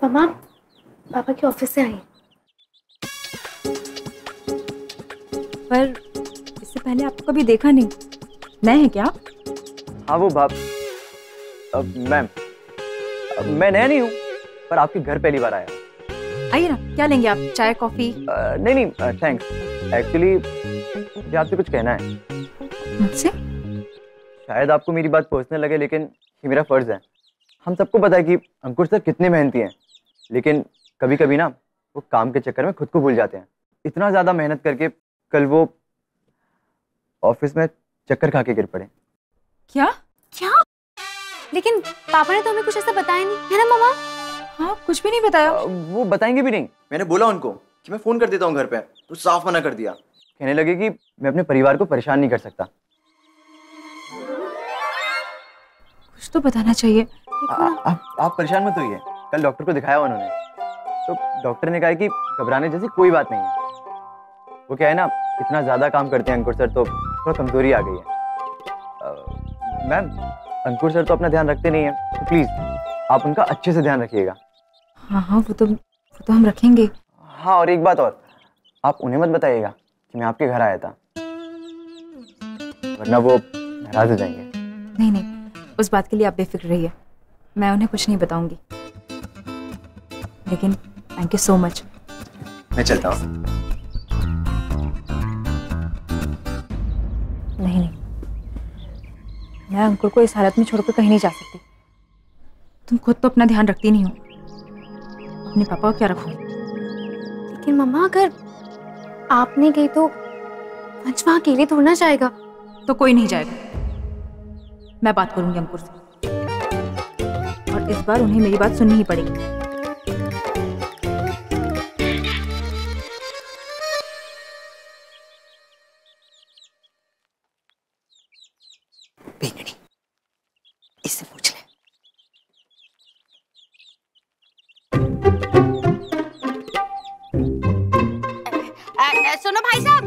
मम्मा पापा के ऑफिस से आई। पर इससे पहले आपको कभी देखा नहीं, नए हैं क्या? हाँ वो बाप मैम, मैं नया नहीं हूँ, पर आपके घर पहली बार आया। आइए ना, क्या लेंगे आप? चाय कॉफी? नहीं थैंक्स। एक्चुअली मुझे आपसे कुछ कहना है। मुझसे? शायद आपको मेरी बात पर्सनल लगे, लेकिन ये मेरा फर्ज है। हम सबको पता है कि अंकुर सर कितने मेहनती हैं, लेकिन कभी कभी ना वो काम के चक्कर में खुद को भूल जाते हैं। इतना ज्यादा मेहनत करके कल वो ऑफिस में चक्कर खा के गिर पड़े। क्या? लेकिन पापा ने तो हमें कुछ ऐसा बताया नहीं, है ना मम्मा? हाँ, कुछ भी नहीं बताया। वो बताएंगे भी नहीं। मैंने बोला उनको कि मैं फोन कर देता हूँ घर पे, तो साफ मना कर दिया। कहने लगे कि मैं अपने परिवार को परेशान नहीं कर सकता। कुछ तो बताना चाहिए। आप परेशान मत होइए। कल डॉक्टर को दिखाया उन्होंने, तो डॉक्टर ने कहा कि घबराने जैसी कोई बात नहीं है। वो क्या है ना, इतना ज्यादा काम करते हैं अंकुर सर, तो थोड़ा कमजोरी आ गई है। मैम, अंकुर सर तो अपना ध्यान रखते नहीं है, तो प्लीज आप उनका अच्छे से ध्यान रखिएगा। हाँ, वो तो हम रखेंगे। हाँ, और एक बात और, आप उन्हें मत बताइएगा कि मैं आपके घर आया था, वरना वो नाराज हो जाएंगे। नहीं, उस बात के लिए आप बेफिक्र रहिए, मैं उन्हें कुछ नहीं बताऊंगी। लेकिन थैंक यू सो मच। मैं चलता हूँ। नहीं, मैं अंकुर को इस हालत में छोड़कर कहीं नहीं जा सकती। तुम खुद तो अपना ध्यान रखती नहीं हो, अपने पापा को क्या रखोगी? लेकिन मम्मा अगर आप नहीं गई तो वंश वहाँ अकेले थोड़ा ना जाएगा। तो कोई नहीं जाएगा। मैं बात करूंगी अंकुर से, और इस बार उन्हें मेरी बात सुननी ही पड़ेगी। बेंगनी, इससे पूछ ले। सुनो भाई साहब,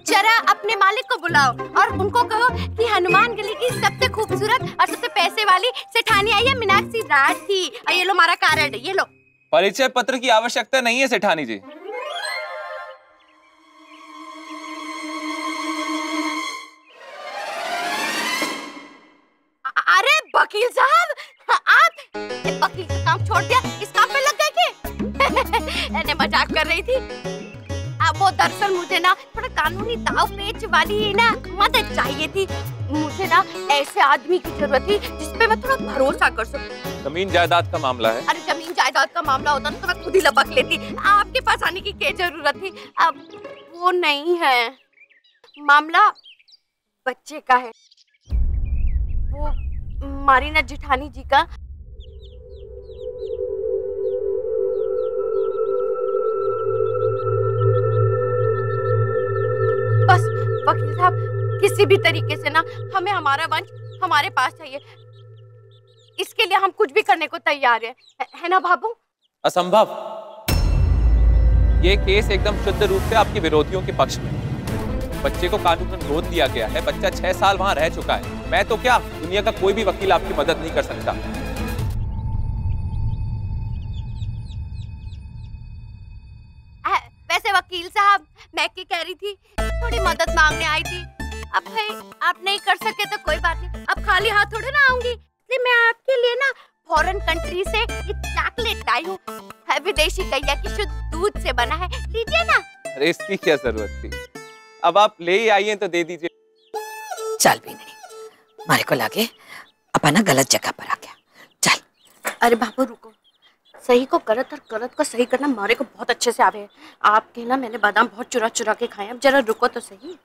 जरा अपने मालिक को बुलाओ और उनको कहो कि हनुमान गली की सबसे खूबसूरत और सबसे पैसे वाली सेठानी आई है, मीनाक्षी राज थी। ये लो हमारा कार्ड, ये लो। परिचय पत्र की आवश्यकता नहीं है सेठानी जी। अरे वकील साहब, आप वकील का काम छोड़ दिया, इस काम पे लग गए कि? मैंने मजाक कर रही थी। वो दरअसल मुझे ना थोड़ा कानूनी दाव पेच वाली ना मदद चाहिए थी। मुझे ना ऐसे आदमी की जरूरत थी जिसपे मैं थोड़ा भरोसा कर सकूं। जमीन जायदाद का मामला है? अरे जमीन जायदाद का मामला होता तो मैं खुद ही लपक लेती, आपके पास आने की क्या जरूरत थी? अब वो नहीं है, मामला बच्चे का है। वो मारीना जेठानी जी का। बस वकील साहब, किसी भी तरीके से ना हमें हमारा वंश हमारे पास चाहिए। इसके लिए हम कुछ भी करने को तैयार है ना बाबू? असंभव। ये केस एकदम शुद्ध रूप से आपके विरोधियों के पक्ष में। बच्चे को कानूनन गोद दिया गया है, बच्चा 6 साल वहां रह चुका है। मैं तो क्या, दुनिया का कोई भी वकील आपकी मदद नहीं कर सकता। वैसे वकील साहब, मैं क्या कह रही थी, थोड़ी मदद मांगने आई थी। अब भाई आप नहीं कर सके तो कोई बात नहीं, अब खाली हाथ थोड़े ना आऊंगी। मैं आपके लिए ना फॉरेन कंट्री से ये चॉकलेट लाई हूँ, विदेशी गैया की शुद्ध दूध से बना है, लीजिए ना। अरे इसकी क्या जरूरत थी, अब आप ले ही आइए तो दे दीजिए। चल बेंगनी, मारे को लगे अपना गलत जगह पर आ गया, चल। अरे बाबू रुको, सही को गलत और गलत को सही करना मारे को बहुत अच्छे से आवे है। आपके ना मैंने बादाम बहुत चुरा चुरा के खाए, अब जरा रुको तो सही।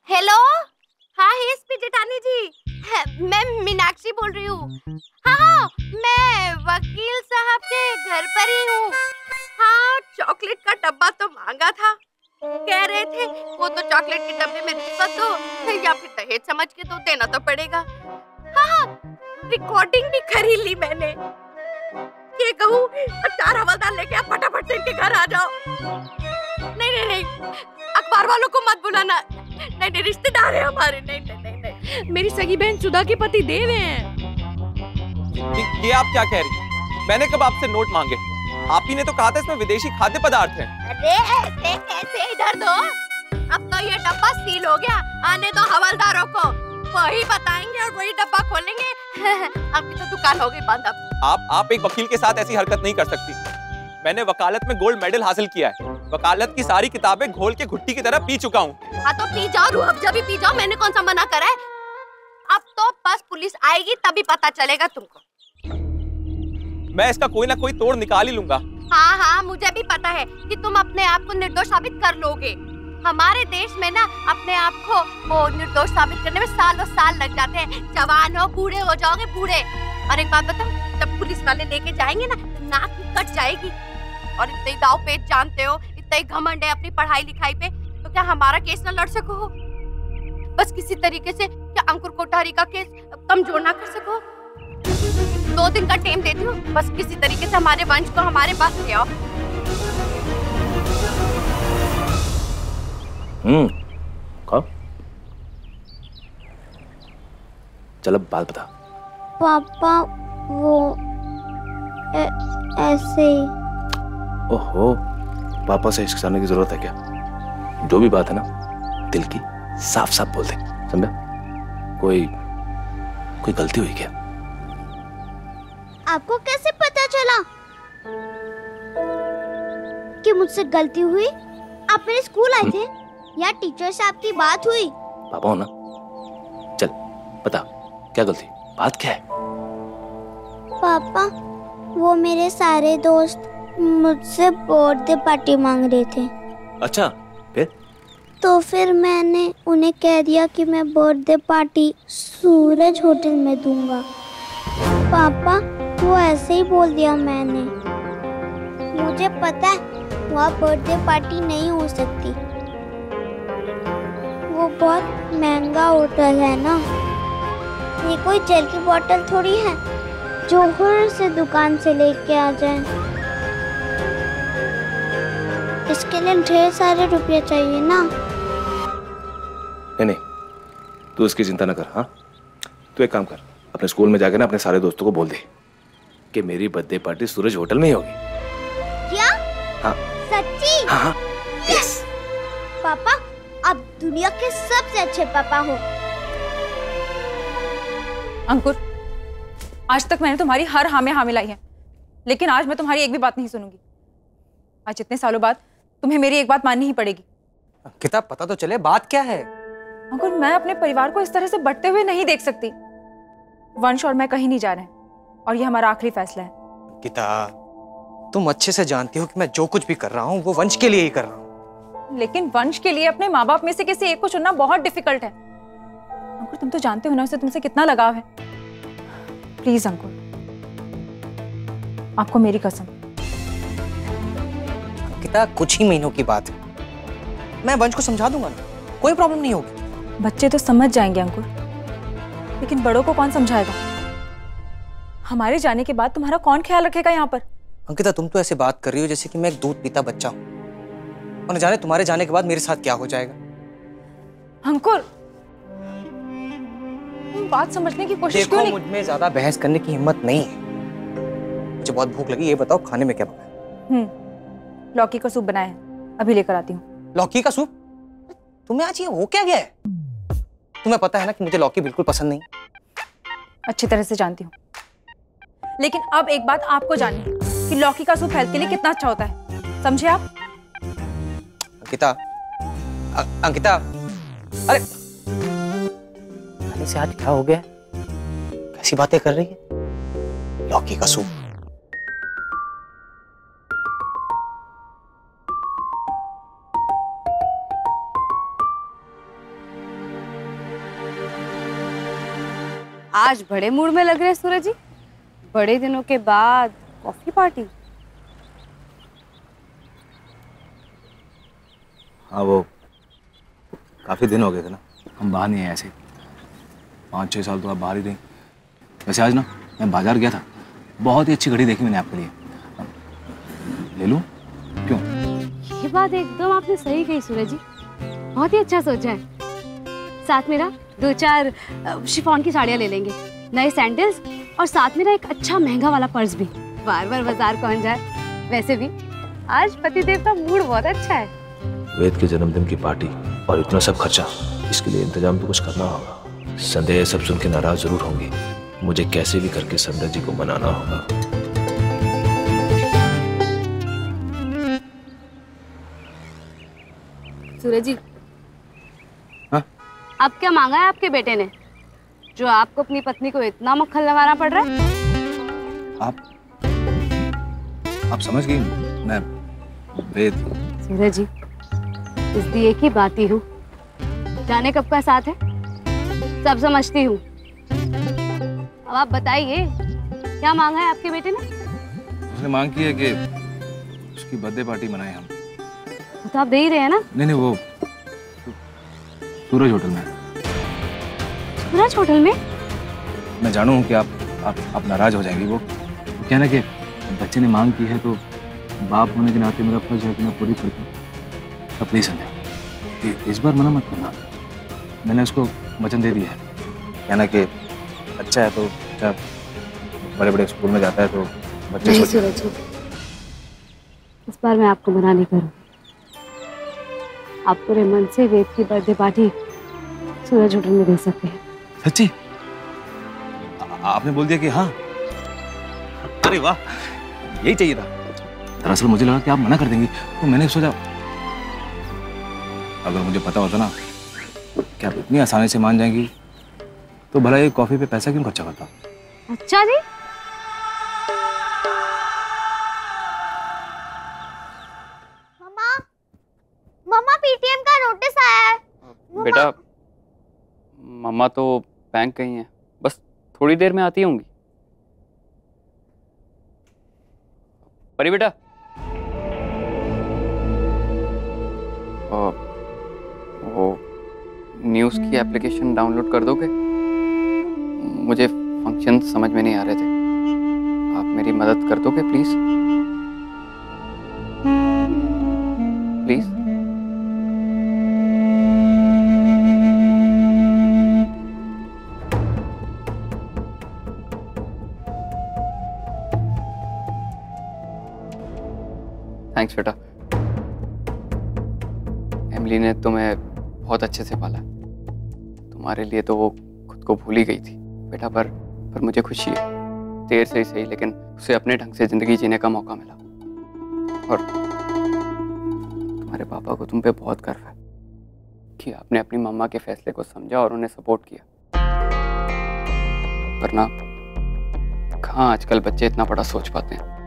हेलो, हाँ एसपी जेठानी जी, मैं मीनाक्षी बोल रही हूँ। हाँ, मैं वकील साहब के घर पर ही हूँ। हाँ, चॉकलेट का डब्बा तो मांगा था, कह रहे थे वो तो चॉकलेट के डब्बे में रिश्वत दो या फिर दहेज समझ के तो देना तो पड़ेगा। हाँ, रिकॉर्डिंग भी खरीद ली मैंने। ये कहूँ 4 हवलदार लेके आप फटाफट से इनके घर आ जाओ। नहीं, अखबार वालों को मत बुलाना। नहीं, रिश्तेदार है हमारे। नहीं, मेरी सगी बहन सुधा के पति देव हैं। ये आप क्या कह रही हैं? मैंने कब आपसे नोट मांगे? आप ही ने तो कहा था इसमें विदेशी खाद्य पदार्थ हैं। अरे ऐसे कैसे, इधर दो। अब तो ये डब्बा सील हो गया, आने दो हवलदारों को, वही बताएंगे और वही डब्बा खोलेंगे। आपकी तो दुकान हो गई बंद अब। आप एक वकील के साथ ऐसी हरकत नहीं कर सकती। मैंने वकालत में गोल्ड मेडल हासिल किया है। वकालत की सारी किताबें घोल के घुट्टी की तरह पी चुका हूँ। हाँ तो पी जाओ, रूह अफ़ज़ा भी पी जाओ, मैंने कौन सा मना करा है। अब तो बस पुलिस आएगी तभी पता चलेगा तुमको। मैं इसका कोई ना कोई तोड़ निकाल ही लूंगा। हाँ हाँ, मुझे भी पता है कि तुम अपने आप को निर्दोष साबित कर लोगे। हमारे देश में ना अपने आप को वो निर्दोष साबित करने में सालों साल लग जाते हैं। जवान हो, बूढ़े हो जाओगे, बूढ़े। और एक बात बताऊं, जब पुलिस वाले लेके जाएंगे ना, नाक कट जाएगी। और इतने दाव पेच जानते हो, इतने घमंड है अपनी पढ़ाई लिखाई पे, तो क्या हमारा केस न लड़ सको हो? बस किसी तरीके से क्या अंकुर कोठारी का केस कमजोर ना कर सको? 2 दिन का टाइम देती हूँ, बस किसी तरीके से हमारे वंश को हमारे पास ले आओ। कब? चल अब बात बता। पापा वो ऐसे ही। ओहो, पापा से इश्क करने की जरूरत है क्या? जो भी बात है ना दिल की, साफ साफ बोल दे, समझा? कोई गलती हुई क्या? आपको कैसे पता चला कि मुझसे गलती हुई? आप मेरे स्कूल आए थे या टीचर से आपकी बात हुई? पापा हो ना, चल बता क्या गलती, बात क्या है? पापा वो मेरे सारे दोस्त मुझसे बर्थडे पार्टी मांग रहे थे। अच्छा, फिर? तो फिर मैंने उन्हें कह दिया कि मैं बर्थडे पार्टी सूरज होटल में दूंगा। पापा वो ऐसे ही बोल दिया मैंने। मुझे पता है वहाँ बर्थडे पार्टी नहीं हो सकती, वो बहुत महंगा होटल है ना। ये कोई जल की बोतल थोड़ी है जो हुर से दुकान से लेके आ जाए। इसके लिए ढेर सारे रुपए चाहिए ना। नहीं, तू इसकी चिंता न कर। हाँ, तू एक काम कर, अपने स्कूल में जाकर ना अपने सारे दोस्तों को बोल दे कि मेरी बर्थडे पार्टी सूरज होटल में ही होगी। क्या? हाँ। सच्ची? हाँ। यस। पापा आप दुनिया के सबसे अच्छे पापा हो। अंकुर, आज तक मैंने तुम्हारी हर हाँ में हाँ मिलाई है, लेकिन आज मैं तुम्हारी एक भी बात नहीं सुनूंगी। आज इतने सालों बाद तुम्हें मेरी एक बात माननी ही पड़ेगी। किताब पता तो चले बात क्या है। अंकुर, मैं अपने परिवार को इस तरह से बढ़ते हुए नहीं देख सकती। वंश और मैं कहीं नहीं जा रहे हैं और ये हमारा आखिरी फैसला है। किताब, तुम अच्छे से जानती हो कि मैं जो कुछ भी कर रहा हूँ वो वंश के लिए ही कर रहा हूँ। लेकिन वंश के लिए अपने माँ बाप में से किसी एक को चुनना बहुत डिफिकल्ट है। अंकुर, तुम तो जानते हो ना उसे तुमसे कितना लगाव है। प्लीज अंकुर, आपको मेरी कसम। किताब, कुछ ही महीनों की बात है, मैं वंश को समझा दूंगा ना, कोई प्रॉब्लम नहीं होगी। बच्चे तो समझ जाएंगे अंकुर, लेकिन बड़ों को कौन समझाएगा? हमारे जाने के बाद तुम्हारा कौन ख्याल रखेगा यहाँ पर? अंकिता, तुम तो ऐसे बात कर रही हो जैसे कि मैं एक दूध पीता बच्चा हूँ, और न जाने तुम्हारे जाने के बाद मेरे साथ क्या हो जाएगा। अंकुर, तुम बात समझने की कोशिश क्यों नहीं? मुझ में ज्यादा बहस करने की हिम्मत नहीं है। मुझे बहुत भूख लगी, ये बताओ खाने में क्या पका है? लौकी का सूप बनाया है, अभी लेकर आती हूँ। लौकी का सूप? तुम्हें आज ये हो क्या गया है? तुम्हें पता है ना कि मुझे लौकी बिल्कुल पसंद नहीं। अच्छी तरह से जानती हूँ, लेकिन अब एक बात आपको जाननी है कि लौकी का सूप हेल्थ के लिए कितना अच्छा होता है, समझे आप? अंकिता, अंकिता, अरे से आज क्या हो गया? कैसी बातें कर रही है? लौकी का सूप। आज बड़े मूड में लग रहे हैं सूरज जी, बड़े दिनों के बाद कॉफी पार्टी। हाँ, वो काफी दिन हो गए थे ना, हम बाहर नहीं आए ऐसे। 5-6 साल तो आप बाहर ही रही। वैसे आज ना मैं बाजार गया था, बहुत ही अच्छी घड़ी देखी मैंने आपके लिए, ले लूं? क्यों? ये बात एकदम आपने सही कही सूरज जी, बहुत ही अच्छा सोचा है। साथ मेरा 2-4 शिफॉन की साड़ियाँ ले लेंगे, नए सैंडल्स और साथ मेरा एक अच्छा महंगा वाला पर्स भी। बार बार बाजार कौन जाए। वैसे भी आज पतिदेव का मूड बहुत अच्छा है। वेद के जन्मदिन की पार्टी और इतना सब खर्चा, इसके लिए इंतजाम तो कुछ करना होगा। संध्या सब सुन के नाराज जरूर होंगी। मुझे कैसे भी करके संध्या जी को मनाना होगा। सूरज जी, हाँ? अब क्या मांगा है आपके बेटे ने जो आपको अपनी पत्नी को इतना मक्खन लगाना पड़ रहा है? आप समझ गई? मैं वेद। सूरज जी, इस दिए की बाती हूँ, जाने कब का साथ है सब समझती हूँ। अब आप बताइए क्या मांगा है आपके बेटे ने? उसने मांग की है कि उसकी बर्थडे पार्टी मनाएं हम। तो आप दे ही रहे हैं ना? नहीं, वो सूरज होटल में। सूरज होटल में? मैं जानू हूँ कि आप नाराज हो जाएंगी। वो क्या ना कि बच्चे ने मांग की है तो बाप होने के नाते मेरा फर्ज है कि मैं पूरी करता हूँ। तो प्लीज संध्या, इस बार मना मत करना। मैंने उसको वचन दे दिया है। क्या ना कि अच्छा है तो जब बड़े बड़े स्कूल में जाता है तो बच्चे नहीं सूरज जी, इस बार मैं आपको मना नहीं करूँ। आप पूरे मन से वेद की बर्थडे पार्टी सूरज होटल में दे सकते हैं। सच्ची? आपने बोल दिया कि हाँ? अरे वाह, यही चाहिए था। दरअसल मुझे लगा कि आप मना कर देंगी, तो मैंने सोचा अगर मुझे पता होता ना कि आप इतनी आसानी से मान जाएंगी तो भला ये कॉफी पे पैसा क्यों खर्चा करता। अच्छा जी, मम्मा पीटीएम का नोटिस आया है। बेटा, मम्मा तो बैंक गई हैं, बस थोड़ी देर में आती होंगी। परी बेटा, वो न्यूज़ की एप्लीकेशन डाउनलोड कर दोगे? मुझे फंक्शन समझ में नहीं आ रहे थे, आप मेरी मदद कर दोगे प्लीज? प्लीज। थैंक्स बेटा, एमिली ने तुम्हें बहुत अच्छे से पाला। तुम्हारे लिए तो वो खुद को भूल ही गई थी बेटा, पर मुझे खुशी है, देर से ही सही लेकिन उसे अपने ढंग से जिंदगी जीने का मौका मिला। और तुम्हारे पापा को तुम पे बहुत गर्व है कि आपने अपनी मम्मा के फैसले को समझा और उन्हें सपोर्ट किया। वरना कहाँ आजकल बच्चे इतना बड़ा सोच पाते हैं।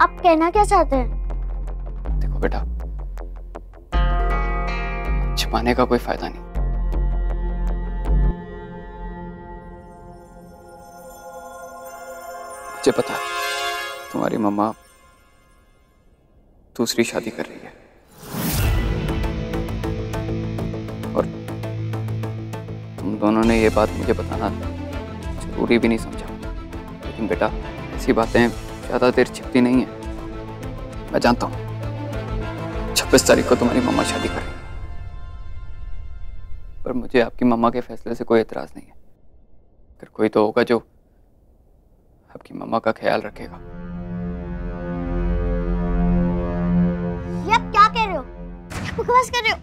आप कहना क्या चाहते हैं? देखो बेटा, छिपाने का कोई फायदा नहीं। मुझे पता है तुम्हारी मम्मा दूसरी शादी कर रही है और तुम दोनों ने ये बात मुझे बताना जरूरी भी नहीं समझा। लेकिन बेटा, ऐसी बातें ज्यादा देर छिपती नहीं है। मैं जानता हूँ 26 तारीख को तुम्हारी मम्मा शादी कर रही है, पर मुझे आपकी मम्मा के फैसले से कोई एतराज नहीं है। अगर कोई तो होगा जो आपकी मम्मा का ख्याल रखेगा। ये आप क्या कह रहे हो? क्या बकवास कर रहे हो?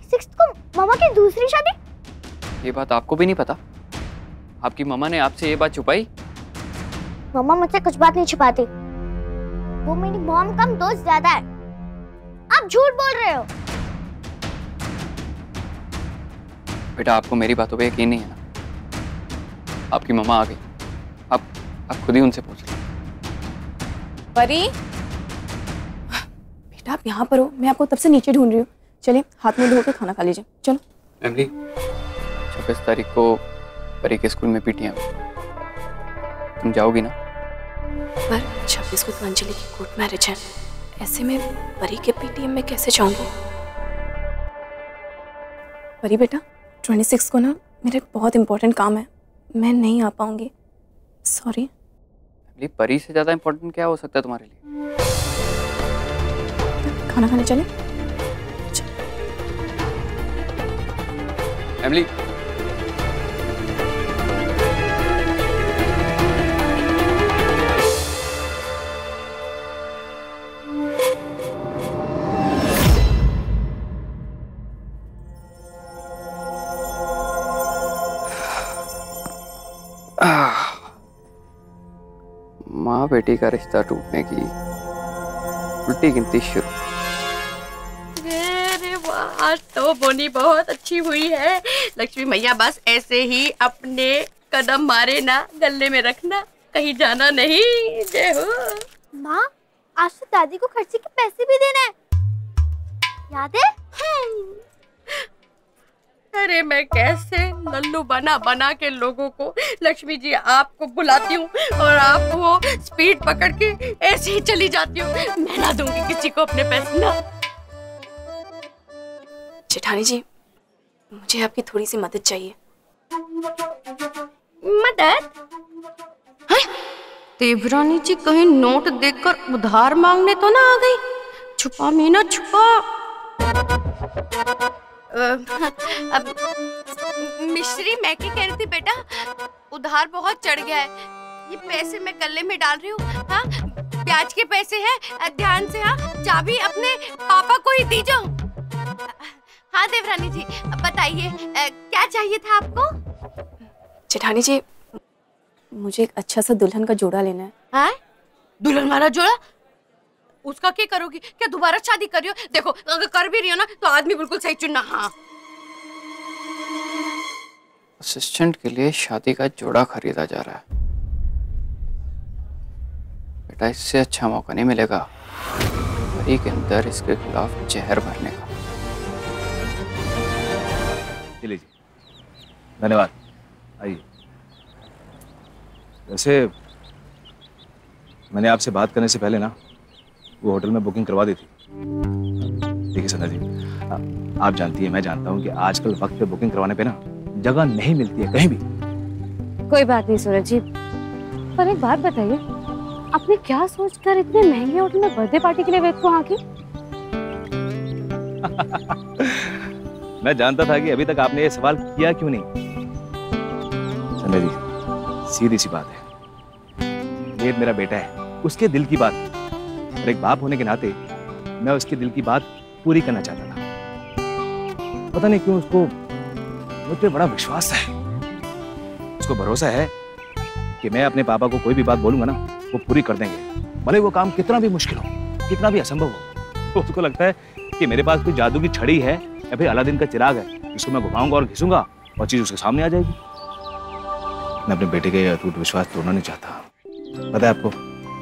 26 को मम्मा की दूसरी शादी? ये बात आपको भी नहीं पता? आपकी मम्मा ने आपसे ये बात छुपाई? मम्मा मुझसे कुछ बात नहीं छुपाती। वो मेरी मॉम कम दोस्त ज्यादा है। आप झूठ बोल रहे हो। बेटा, आपको मेरी बातों पे यकीन नहीं है ना? आपकी मम्मा आ गई, आप खुद ही उनसे पूछ लो। परी, बेटा आप यहाँ पर हो, मैं आपको तब से नीचे ढूंढ रही हूँ। चलिए हाथ मुंह धो के खाना खा लीजिए, चलो। एमिली, 26 तारीख को परी के स्कूल में पीटियां, तुम जाओगी ना? पर 26 को तो अंजलि की कोर्ट मैरिज है, ऐसे में परी के पीटीएम में कैसे जाऊंगी? परी बेटा, 26 को ना मेरा बहुत इंपॉर्टेंट काम है, मैं नहीं आ पाऊंगी, सॉरी। परी से ज्यादा इंपॉर्टेंट क्या हो सकता है तुम्हारे लिए? खाना खाने चले? एमिली, माँ बेटी का रिश्ता टूटने की उल्टी गिनती शुरू। अरे वाह, आज तो बोनी बहुत अच्छी हुई है। लक्ष्मी मैया बस ऐसे ही अपने कदम मारे ना, गले में रखना, कहीं जाना नहीं। जय हो। माँ, आज तो दादी को खर्चे के पैसे भी देना है, याद है? अरे मैं कैसे लल्लू बना बना के लोगों को लक्ष्मी जी आपको बुलाती हूँ और आप वो स्पीड पकड़ के ऐसे ही चली जाती हूँ। मैं ना दूंगी किसी को अपने पैसे ना। जेठानी जी, मुझे आपकी थोड़ी सी मदद चाहिए। मदद? देवरानी जी कहीं नोट देखकर उधार मांगने तो ना आ गई? छुपा मीना छुपा। अब मिश्री, मैं क्या कह रही थी बेटा, उधार बहुत चढ़ गया है। ये पैसे मैं गले में डाल रही हूँ। हाँ, ब्याज के पैसे हैं, ध्यान से। हाँ, चाबी अपने पापा को ही दी जाओ। हाँ देवरानी जी, बताइए क्या चाहिए था आपको? जेठानी जी, मुझे एक अच्छा सा दुल्हन का जोड़ा लेना है। हाँ? दुल्हन वाला जोड़ा? उसका क्या करोगी? क्या दोबारा शादी कर रही हो? देखो, अगर कर भी रही हो ना तो आदमी बिल्कुल सही चुनना। हाँ, असिस्टेंट के लिए शादी का जोड़ा खरीदा जा रहा है। बेटा, इससे अच्छा मौका नहीं मिलेगा परी के अंदर इसके खिलाफ जहर भरने का। लीजिए, धन्यवाद। आइए। वैसे मैंने आपसे बात करने से पहले ना वो होटल में बुकिंग करवा दी थी। देखिए संध्या जी, आप जानती हैं, मैं जानता हूँ कि आजकल वक्त पे बुकिंग करवाने पे ना जगह नहीं मिलती है कहीं भी। कोई बात नहीं सूरज जी, पर एक बात बताइए, आपने क्या सोचकर इतने महंगे होटल में बर्थडे पार्टी के लिए वेद को हाँ की? मैं जानता था कि अभी तक आपने ये सवाल किया क्यों नहीं। संध्या जी, सीधी सी बात है, वेद मेरा बेटा है, उसके दिल की बात, और एक बाप होने के नाते मैं उसके दिल की बात पूरी करना चाहता था। पता नहीं क्यों उसको मुझ पे बड़ा विश्वास है। उसको भरोसा है कि मैं अपने पापा को कोई भी बात बोलूंगा ना, वो पूरी कर देंगे, भले वो काम कितना भी मुश्किल हो, कितना भी असंभव हो। उसको लगता है कि मेरे पास कोई जादू की छड़ी है या फिर अलादीन का चिराग है, जिसको मैं घुमाऊंगा और घिसूंगा और चीज उसके सामने आ जाएगी। मैं अपने बेटे के अटूट विश्वास तोड़ना नहीं चाहता। पता है आपको,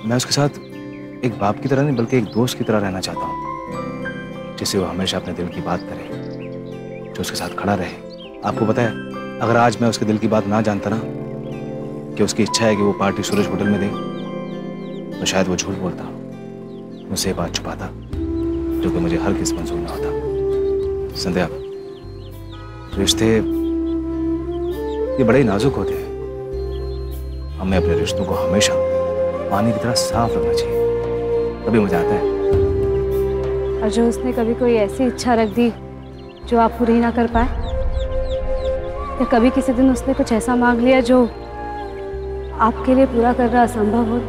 मैं उसके साथ एक बाप की तरह नहीं बल्कि एक दोस्त की तरह रहना चाहता हूँ, जिससे वो हमेशा अपने दिल की बात करे, जो उसके साथ खड़ा रहे। आपको पता है, अगर आज मैं उसके दिल की बात ना जानता ना कि उसकी इच्छा है कि वो पार्टी सूरज होटल में दे, तो शायद वो झूठ बोलता, मुझसे बात छुपाता, जो कि मुझे हर किस मंजूर ना होता। संध्या, रिश्ते ये बड़े नाजुक होते हैं। हमें अपने रिश्तों को हमेशा पानी की तरह साफ रखना चाहिए, तभी मजा आता है। और जो उसने कभी कोई ऐसी इच्छा रख दी जो आप पूरी ना कर पाए, या कभी किसी दिन उसने कुछ ऐसा मांग लिया जो आपके लिए पूरा करना असंभव हो,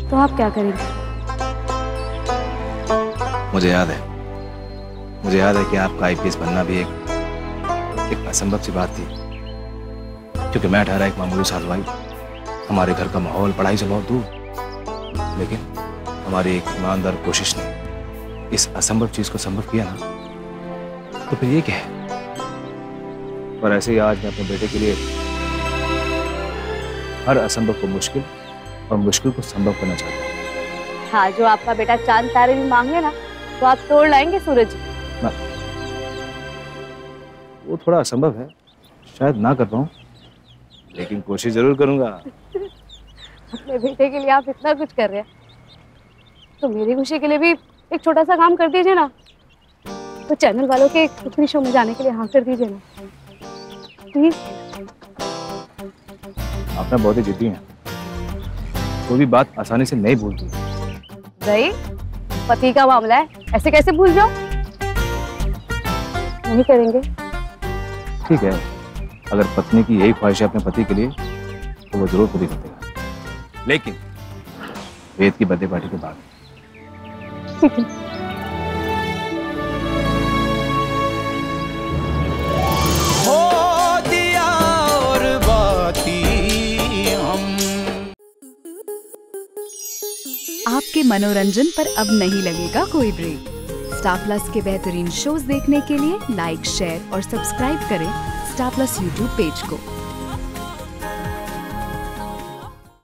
तो आप क्या करेंगे? मुझे याद है कि आपका आईपीएस बनना भी एक असंभव सी बात थी, क्योंकि मैं ठहरा एक मामूली सा हलवाई, हमारे घर का माहौल पढ़ाई से बहुत दूर, लेकिन हमारी एक ईमानदार कोशिश ने इस असंभव चीज को संभव किया ना, तो फिर ये क्या है। और ऐसे ही आज मैं अपने बेटे के लिए हर असंभव को मुश्किल और मुश्किल को संभव करना चाहता हूँ। हाँ, जो आपका बेटा चांद तारे भी मांगे ना, तो आप तोड़ लाएंगे सूरज? वो थोड़ा असंभव है, शायद ना कर पाऊं, लेकिन कोशिश जरूर करूंगा। अपने बेटे के लिए आप इतना कुछ कर रहे हैं, तो मेरी खुशी के लिए भी एक छोटा सा काम कर दीजिए ना। तो चैनल वालों के कुकिंग शो में जाने के लिए हाँ कर दीजिए ना, प्लीज। आप ना बहुत ही जिद्दी हैं, कोई भी बात आसानी से नहीं भूलती। भाई, पति का मामला है, ऐसे कैसे भूल जाओ? नहीं करेंगे? ठीक है, अगर पत्नी की यही ख्वाहिश है अपने पति के लिए, तो वो जरूर पूरी कर देगा, लेकिन वेद की बर्थडे पार्टी के बाद। ठीक है। हो दिया और बात आपके मनोरंजन पर अब नहीं लगेगा कोई ब्रेक। स्टार प्लस के बेहतरीन शोज देखने के लिए लाइक, शेयर और सब्सक्राइब करें स्टार प्लस यूट्यूब पेज को।